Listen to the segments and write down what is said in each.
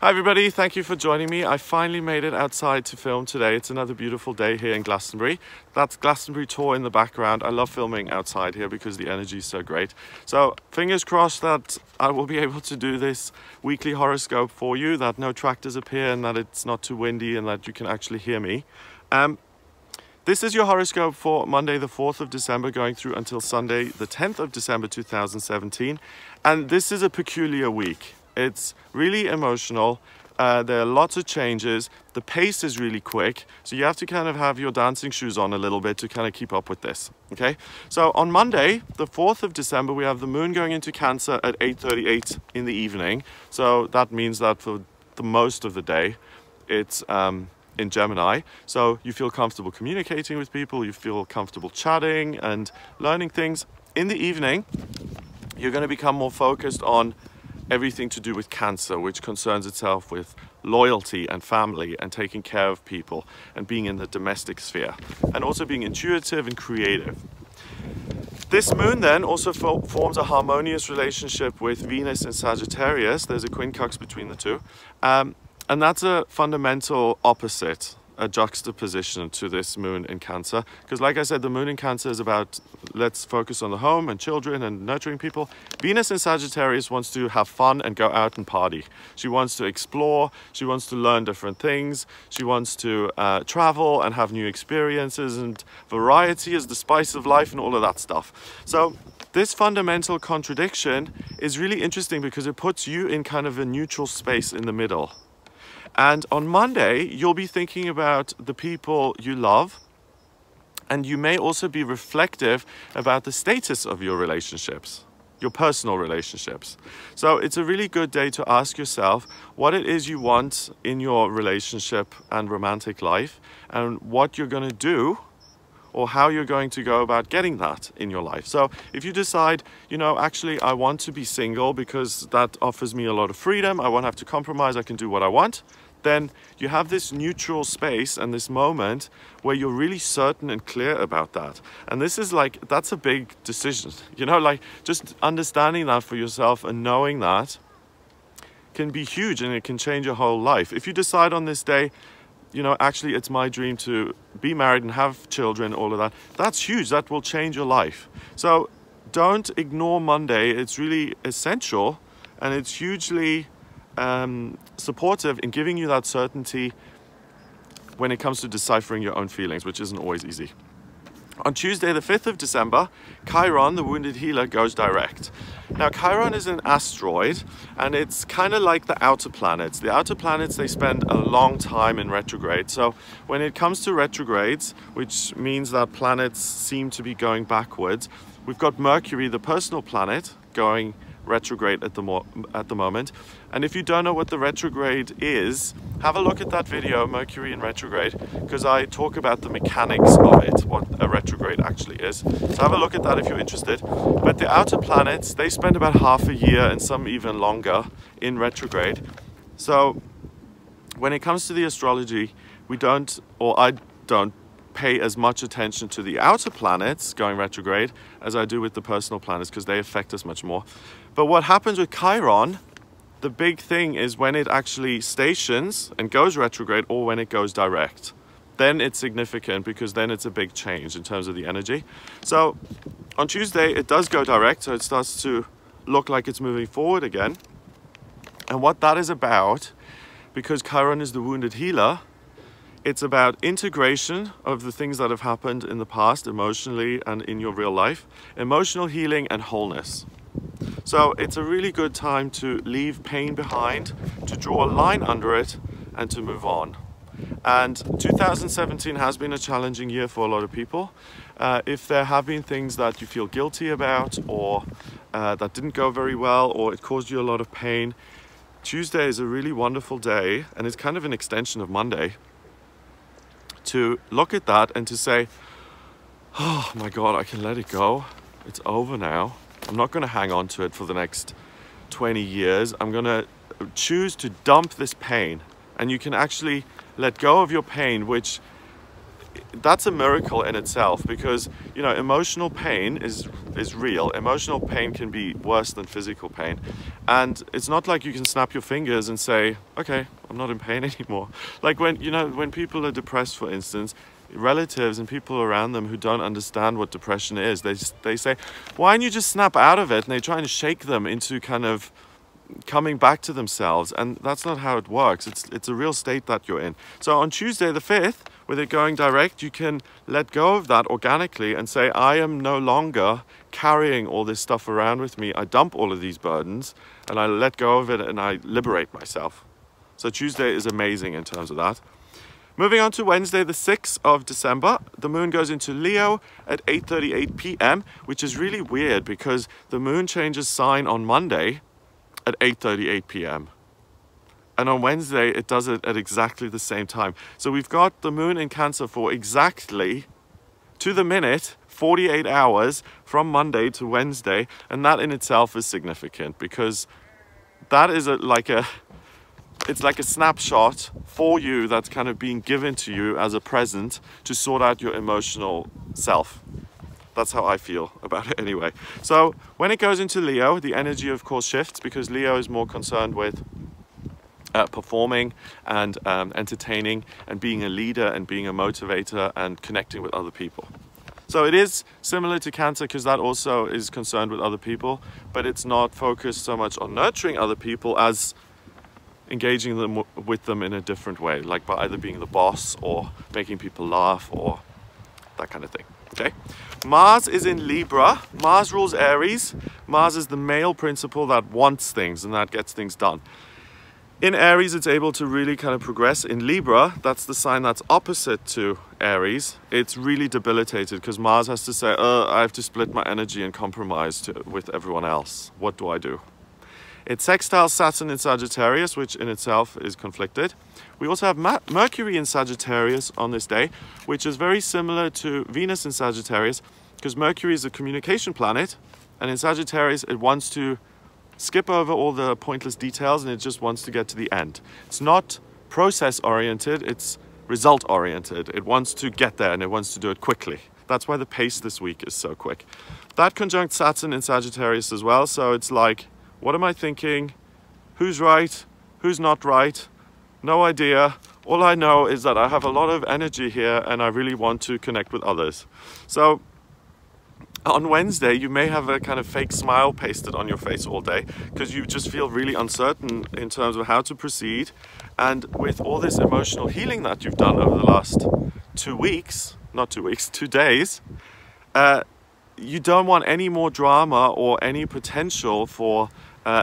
Hi everybody, thank you for joining me. I finally made it outside to film today. It's another beautiful day here in Glastonbury. That's Glastonbury Tour in the background. I love filming outside here because the energy is so great. So fingers crossed that I will be able to do this weekly horoscope for you, that no tractors appear and that it's not too windy and that you can actually hear me. This is your horoscope for Monday the 4th of December going through until Sunday the 10th of December 2017. And this is a peculiar week. It's really emotional. There are lots of changes. The pace is really quick. So you have to kind of have your dancing shoes on a little bit to kind of keep up with this. Okay. So on Monday, the 4th of December, we have the moon going into Cancer at 8:38 in the evening. So that means that for the most of the day, it's in Gemini. So you feel comfortable communicating with people. You feel comfortable chatting and learning things. In the evening, you're going to become more focused on everything to do with Cancer, which concerns itself with loyalty and family and taking care of people and being in the domestic sphere and also being intuitive and creative. This moon then also forms a harmonious relationship with Venus in Sagittarius. There's a quincunx between the two. And that's a fundamental opposite, a juxtaposition to this moon in Cancer. Because like I said, the moon in Cancer is about let's focus on the home and children and nurturing people. Venus in Sagittarius wants to have fun and go out and party. She wants to explore. She wants to learn different things. She wants to travel and have new experiences, and variety is the spice of life and all of that stuff. So this fundamental contradiction is really interesting because it puts you in kind of a neutral space in the middle. And on Monday, you'll be thinking about the people you love, and you may also be reflective about the status of your relationships, your personal relationships. So it's a really good day to ask yourself what it is you want in your relationship and romantic life, and what you're going to do or how you're going to go about getting that in your life. So if you decide, you know, actually I want to be single because that offers me a lot of freedom, I won't have to compromise, I can do what I want, then you have this neutral space and this moment where you're really certain and clear about that. And this is like, that's a big decision. You know, like just understanding that for yourself and knowing that can be huge, and it can change your whole life. If you decide on this day, you know, actually it's my dream to be married and have children, all of that, that's huge. That will change your life. So don't ignore Monday. It's really essential, and it's hugely supportive in giving you that certainty when it comes to deciphering your own feelings, which isn't always easy. On Tuesday, the 5th of December, Chiron, the wounded healer, goes direct. Now, Chiron is an asteroid, and it's kind of like the outer planets. The outer planets, they spend a long time in retrograde. So when it comes to retrogrades, which means that planets seem to be going backwards, we've got Mercury, the personal planet, going retrograde at the moment. And if you don't know what the retrograde is, have a look at that video, Mercury in retrograde, because I talk about the mechanics of it, what a retrograde actually is. So have a look at that if you're interested. But the outer planets, they spend about half a year and some even longer in retrograde. So when it comes to the astrology, we don't, or I don't, pay as much attention to the outer planets going retrograde as I do with the personal planets, because they affect us much more. But what happens with Chiron, the big thing is when it actually stations and goes retrograde, or when it goes direct. Then it's significant, because then it's a big change in terms of the energy. So on Tuesday it does go direct, so it starts to look like it's moving forward again. And what that is about, because Chiron is the wounded healer, it's about integration of the things that have happened in the past, emotionally and in your real life, emotional healing and wholeness. So it's a really good time to leave pain behind, to draw a line under it, and to move on. And 2017 has been a challenging year for a lot of people. If there have been things that you feel guilty about, or that didn't go very well, or it caused you a lot of pain, Tuesday is a really wonderful day, and it's kind of an extension of Monday, to look at that and to say, oh my God, I can let it go. It's over now. I'm not going to hang on to it for the next 20 years. I'm going to choose to dump this pain. And you can actually let go of your pain, which that's a miracle in itself, because, you know, emotional pain is real. Emotional pain can be worse than physical pain. And it's not like you can snap your fingers and say, okay, I'm not in pain anymore. Like when, you know, when people are depressed, for instance, relatives and people around them who don't understand what depression is, they say, why don't you just snap out of it? And they try and shake them into kind of coming back to themselves, and that's not how it works. It's a real state that you're in. So on Tuesday the 5th, with it going direct, you can let go of that organically and say, I am no longer carrying all this stuff around with me. I dump all of these burdens and I let go of it and I liberate myself. So Tuesday is amazing in terms of that. Moving on to Wednesday, the 6th of December, the moon goes into Leo at 8:38 p.m., which is really weird because the moon changes sign on Monday at 8:38 p.m. And on Wednesday, it does it at exactly the same time. So we've got the moon in Cancer for exactly, to the minute, 48 hours from Monday to Wednesday. And that in itself is significant, because that is it's like a snapshot for you that's kind of being given to you as a present to sort out your emotional self. That's how I feel about it anyway. So when it goes into Leo, the energy of course shifts, because Leo is more concerned with performing and entertaining and being a leader and being a motivator and connecting with other people. So it is similar to Cancer, because that also is concerned with other people, but it's not focused so much on nurturing other people as engaging them with them in a different way, like by either being the boss or making people laugh or that kind of thing. Okay, Mars is in Libra. Mars rules Aries. Mars is the male principle that wants things and that gets things done. In Aries, it's able to really kind of progress. In Libra, that's the sign that's opposite to Aries. It's really debilitated because Mars has to say, I have to split my energy and compromise with everyone else. What do I do? It sextiles Saturn in Sagittarius, which in itself is conflicted. We also have Mercury in Sagittarius on this day, which is very similar to Venus in Sagittarius, because Mercury is a communication planet, and in Sagittarius it wants to skip over all the pointless details and it just wants to get to the end. It's not process-oriented, it's result-oriented. It wants to get there and it wants to do it quickly. That's why the pace this week is so quick. That conjunct Saturn in Sagittarius as well, so it's like, what am I thinking? Who's right? Who's not right? No idea. All I know is that I have a lot of energy here and I really want to connect with others. So on Wednesday, you may have a kind of fake smile pasted on your face all day because you just feel really uncertain in terms of how to proceed. And with all this emotional healing that you've done over the last 2 weeks, not 2 weeks, 2 days, you don't want any more drama or any potential for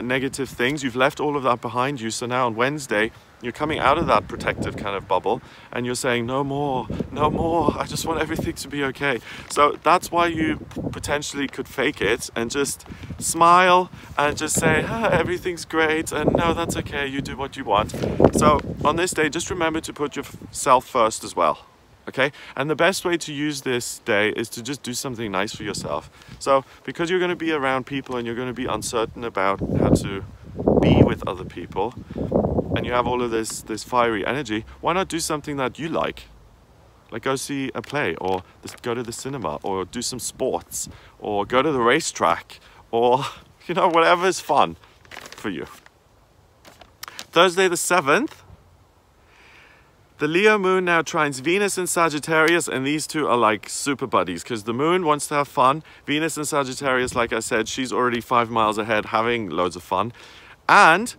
negative things. You've left all of that behind you. So now on Wednesday, you're coming out of that protective kind of bubble and you're saying, no more, no more. I just want everything to be okay. So that's why you potentially could fake it and just smile and just say, everything's great. And no, that's okay. You do what you want. So on this day, just remember to put yourself first as well. Okay, and the best way to use this day is to just do something nice for yourself. So because you're going to be around people and you're going to be uncertain about how to be with other people, and you have all of this fiery energy, why not do something that you like go see a play, or go to the cinema, or do some sports, or go to the racetrack, or you know, whatever is fun for you. Thursday the 7th, the Leo moon now trines Venus in Sagittarius, and these two are like super buddies because the moon wants to have fun. Venus in Sagittarius, like I said, she's already 5 miles ahead having loads of fun. And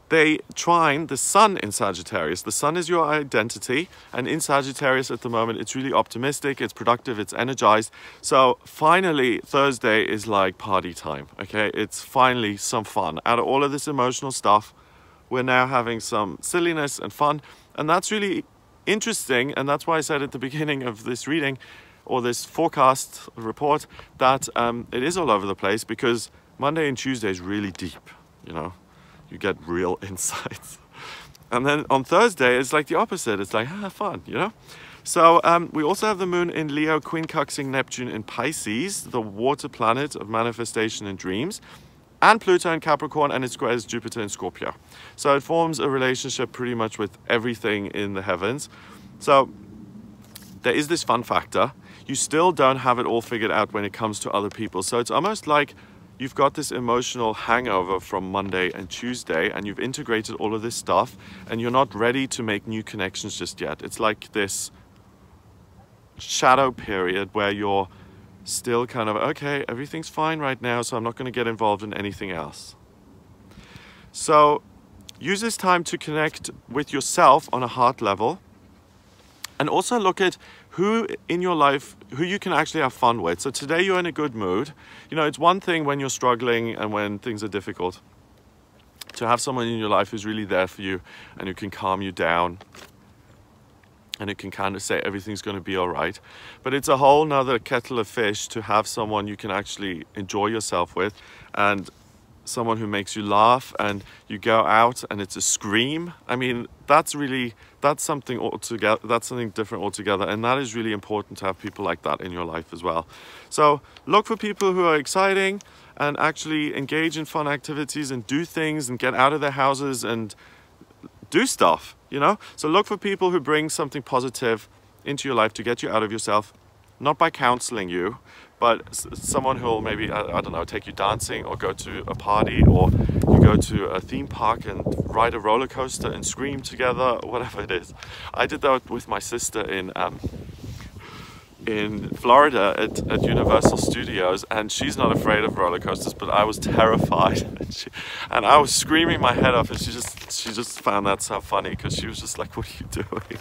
they trine the sun in Sagittarius. The sun is your identity, and in Sagittarius at the moment, it's really optimistic, it's productive, it's energized. So finally, Thursday is like party time, okay? It's finally some fun. Out of all of this emotional stuff, we're now having some silliness and fun. And that's really interesting, and that's why I said at the beginning of this reading, or this forecast report, that it is all over the place, because Monday and Tuesday is really deep, you know? You get real insights. And then on Thursday, it's like the opposite. It's like, fun, you know? So we also have the moon in Leo quincunxing Neptune in Pisces, the water planet of manifestation and dreams, and Pluto in Capricorn, and it squares Jupiter in Scorpio. So it forms a relationship pretty much with everything in the heavens. So there is this fun factor. You still don't have it all figured out when it comes to other people. So it's almost like you've got this emotional hangover from Monday and Tuesday, and you've integrated all of this stuff, and you're not ready to make new connections just yet. It's like this shadow period where you're still kind of, okay, everything's fine right now, so I'm not going to get involved in anything else. So use this time to connect with yourself on a heart level, and also look at who in your life, who you can actually have fun with. So today you're in a good mood. You know, it's one thing when you're struggling and when things are difficult to have someone in your life who's really there for you and who can calm you down and who can kind of say everything's going to be all right. But it's a whole nother kettle of fish to have someone you can actually enjoy yourself with, and someone who makes you laugh, and you go out and it's a scream. I mean, that's something altogether, that's something different altogether, and that is really important to have people like that in your life as well. So look for people who are exciting and actually engage in fun activities and do things and get out of their houses and do stuff, you know? So look for people who bring something positive into your life to get you out of yourself, not by counseling you, but someone who will maybe, I don't know, take you dancing, or go to a party, or you go to a theme park and ride a roller coaster and scream together, whatever it is. I did that with my sister in Florida at Universal Studios, and she's not afraid of roller coasters, but I was terrified. And I was screaming my head off, and she just found that so funny, because she was just like, what are you doing?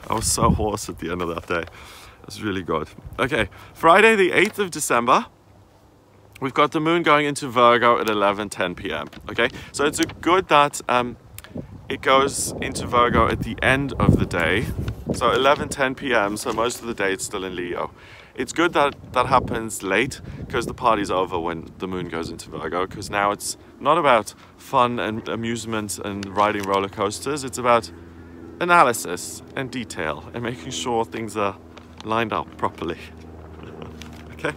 I was so hoarse at the end of that day. It was really good. Okay, Friday the 8th of December, we've got the moon going into Virgo at 11:10 p.m. Okay, so it's good that it goes into Virgo at the end of the day. So 11:10 p.m, so most of the day it's still in Leo. It's good that that happens late, because the party's over when the moon goes into Virgo, because now it's not about fun and amusement and riding roller coasters. It's about analysis and detail and making sure things are lined up properly. Okay,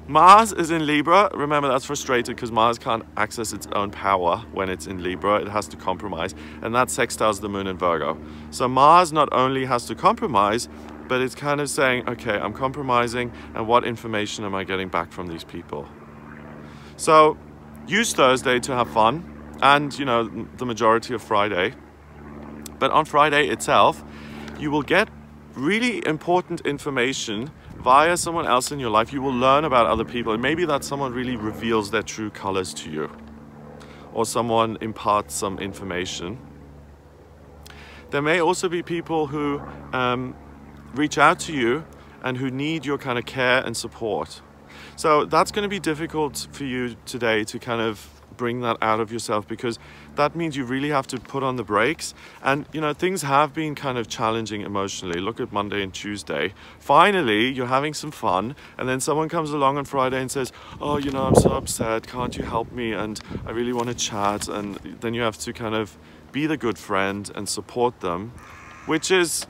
Mars is in Libra. Remember, that's frustrated because Mars can't access its own power when it's in Libra. It has to compromise, and that sextiles the moon in Virgo. So Mars not only has to compromise, but it's kind of saying, okay, I'm compromising, and what information am I getting back from these people? So use Thursday to have fun, and you know, the majority of Friday. But on Friday itself, you will get really important information via someone else in your life. You will learn about other people, and maybe that someone really reveals their true colors to you, or someone imparts some information. There may also be people who reach out to you and who need your kind of care and support. So that's going to be difficult for you today to kind of bring that out of yourself, because that means you really have to put on the brakes. And you know, things have been kind of challenging emotionally. Look at Monday and Tuesday. Finally you're having some fun, and then someone comes along on Friday and says, oh, you know, I'm so upset, can't you help me, and I really want to chat. And then you have to kind of be the good friend and support them, which is,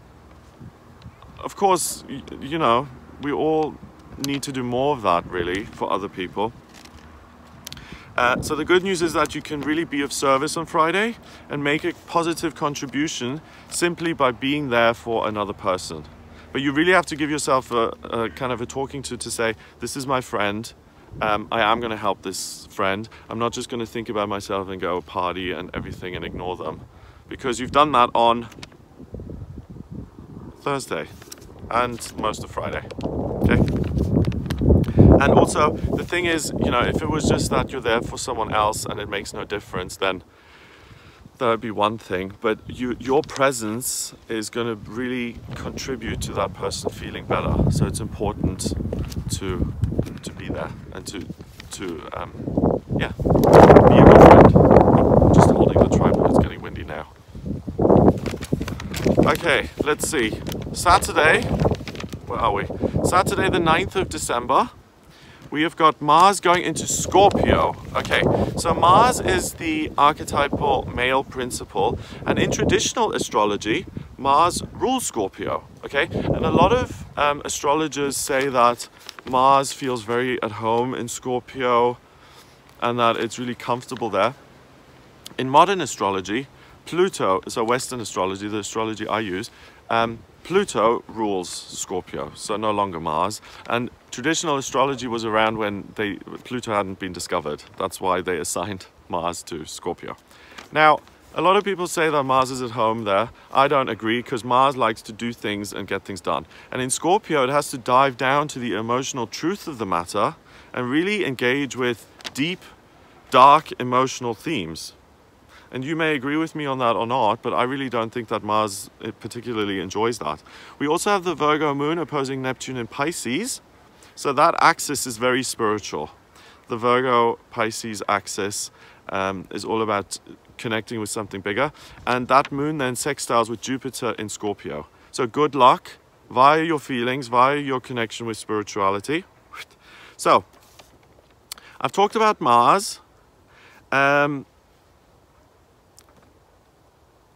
of course, you know, we all need to do more of that really for other people. So the good news is that you can really be of service on Friday and make a positive contribution simply by being there for another person. But you really have to give yourself a kind of a talking to say, this is my friend, I am going to help this friend. I'm not just going to think about myself and go party and everything and ignore them. Because you've done that on Thursday and most of Friday, okay? And also, the thing is, you know, if it was just that you're there for someone else and it makes no difference, then that would be one thing. But your presence is going to really contribute to that person feeling better. So it's important to be there and to be a good friend. I'm just holding the tripod, it's getting windy now. Okay, let's see. Saturday, where are we? Saturday the 9th of December. We have got Mars going into Scorpio. Okay, so Mars is the archetypal male principle, and in traditional astrology, Mars rules Scorpio. Okay, and a lot of astrologers say that Mars feels very at home in Scorpio and that it's really comfortable there. In modern astrology, Pluto, so Western astrology, the astrology I use, Pluto rules Scorpio, so no longer Mars. And traditional astrology was around when Pluto hadn't been discovered. That's why they assigned Mars to Scorpio. Now, a lot of people say that Mars is at home there. I don't agree, because Mars likes to do things and get things done. And in Scorpio, it has to dive down to the emotional truth of the matter and really engage with deep, dark, emotional themes. And you may agree with me on that or not, but I really don't think that Mars particularly enjoys that. We also have the Virgo moon opposing Neptune in Pisces. So that axis is very spiritual. The Virgo-Pisces axis is all about connecting with something bigger. And that moon then sextiles with Jupiter in Scorpio. So good luck via your feelings, via your connection with spirituality. So, I've talked about Mars.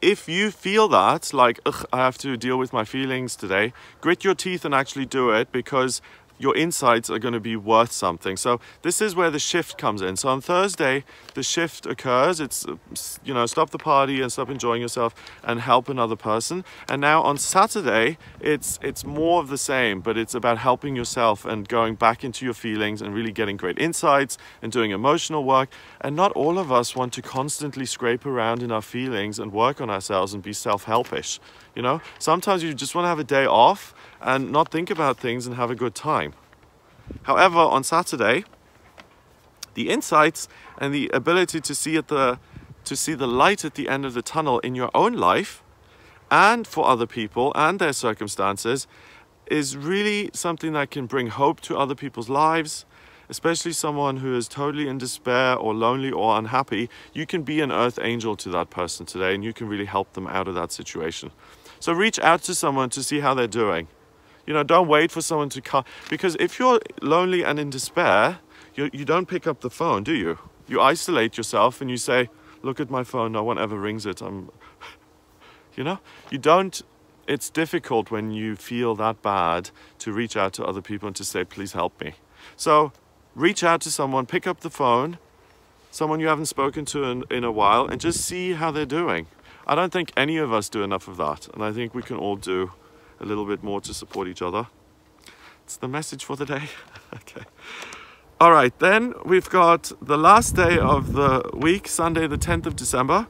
If you feel that, like, ugh, I have to deal with my feelings today, grit your teeth and actually do it, because your insights are going to be worth something. So this is where the shift comes in. So on Thursday, the shift occurs. It's, you know, stop the party and stop enjoying yourself and help another person. And now on Saturday, it's more of the same, but it's about helping yourself and going back into your feelings and really getting great insights and doing emotional work. And not all of us want to constantly scrape around in our feelings and work on ourselves and be self-helpish. You know, sometimes you just want to have a day off and not think about things and have a good time. However, on Saturday, the insights and the ability to see the light at the end of the tunnel in your own life and for other people and their circumstances is really something that can bring hope to other people's lives, especially someone who is totally in despair or lonely or unhappy. You can be an earth angel to that person today, and you can really help them out of that situation. So reach out to someone to see how they're doing. You know, don't wait for someone to come, because if you're lonely and in despair, you don't pick up the phone, do you? You isolate yourself and you say, look at my phone, no one ever rings it. You know, you don't, it's difficult when you feel that bad to reach out to other people and to say, please help me. So reach out to someone, pick up the phone, someone you haven't spoken to in a while, and just see how they're doing. I don't think any of us do enough of that, and I think we can all do a little bit more to support each other. It's the message for the day. Okay. All right, then we've got the last day of the week, Sunday the 10th of December.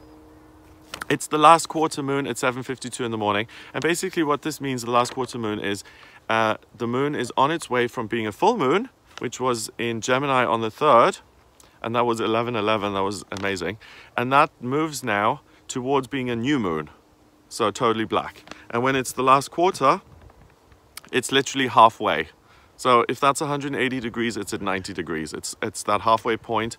It's the last quarter moon at 7:52 in the morning. And basically what this means, the last quarter moon, is the moon is on its way from being a full moon, which was in Gemini on the 3rd, and that was 11/11, that was amazing. And that moves now towards being a new moon. So totally black. And when it's the last quarter, it's literally halfway. So if that's 180 degrees, it's at 90 degrees. It's that halfway point,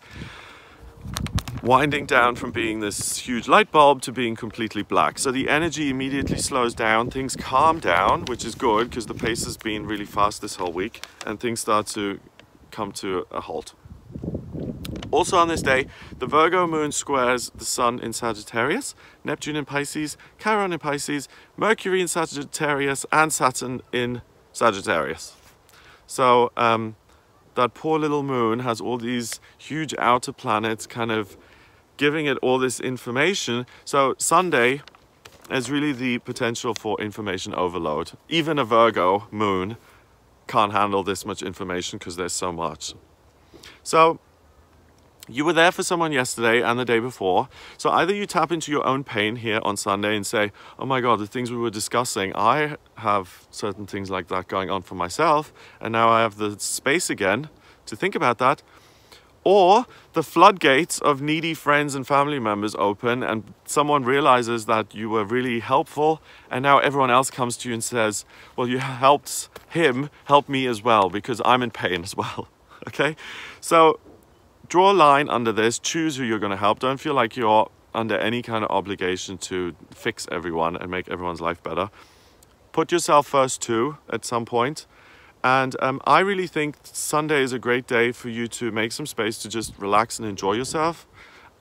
winding down from being this huge light bulb to being completely black. So the energy immediately slows down, things calm down, which is good because the pace has been really fast this whole week, and things start to come to a halt. Also on this day, the Virgo moon squares the Sun in Sagittarius, Neptune in Pisces, Chiron in Pisces, Mercury in Sagittarius, and Saturn in Sagittarius. So that poor little moon has all these huge outer planets kind of giving it all this information. So Sunday is really the potential for information overload. Even a Virgo moon can't handle this much information because there's so much. So you were there for someone yesterday and the day before. So either you tap into your own pain here on Sunday and say, oh my God, the things we were discussing, I have certain things like that going on for myself, and now I have the space again to think about that. Or the floodgates of needy friends and family members open, and someone realizes that you were really helpful, and now everyone else comes to you and says, well, you helped him, help me as well, because I'm in pain as well. Okay? So draw a line under this, choose who you're going to help. Don't feel like you're under any kind of obligation to fix everyone and make everyone's life better. Put yourself first too at some point. And I really think Sunday is a great day for you to make some space to just relax and enjoy yourself.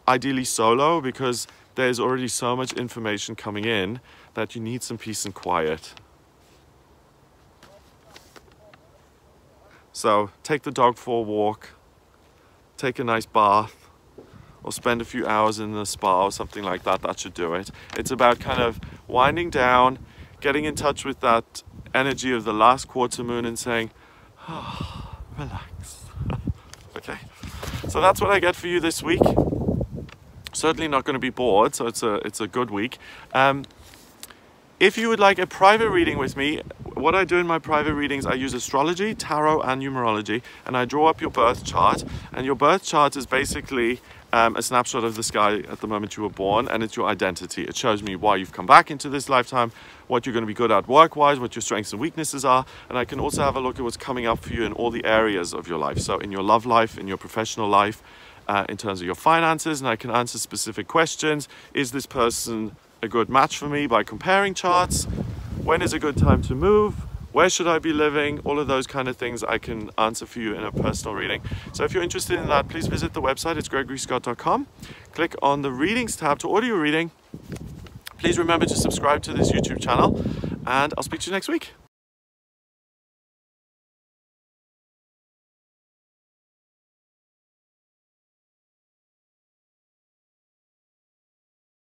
Ideally solo, because there's already so much information coming in that you need some peace and quiet. So take the dog for a walk, take a nice bath, or spend a few hours in the spa or something like that. That should do it. It's about kind of winding down, getting in touch with that energy of the last quarter moon and saying, oh, relax. Okay, so that's what I get for you this week. Certainly not going to be bored, so it's a good week. If you would like a private reading with me, what I do in my private readings, I use astrology, tarot and numerology, and I draw up your birth chart. And your birth chart is basically a snapshot of the sky at the moment you were born, and it's your identity. It shows me why you've come back into this lifetime, what you're going to be good at work-wise, what your strengths and weaknesses are, and I can also have a look at what's coming up for you in all the areas of your life. So in your love life, in your professional life, in terms of your finances, and I can answer specific questions. Is this person a good match for me by comparing charts? When is a good time to move? Where should I be living? All of those kind of things I can answer for you in a personal reading. So if you're interested in that, please visit the website. It's gregoryscott.com. Click on the readings tab to order your reading. Please remember to subscribe to this YouTube channel, and I'll speak to you next week.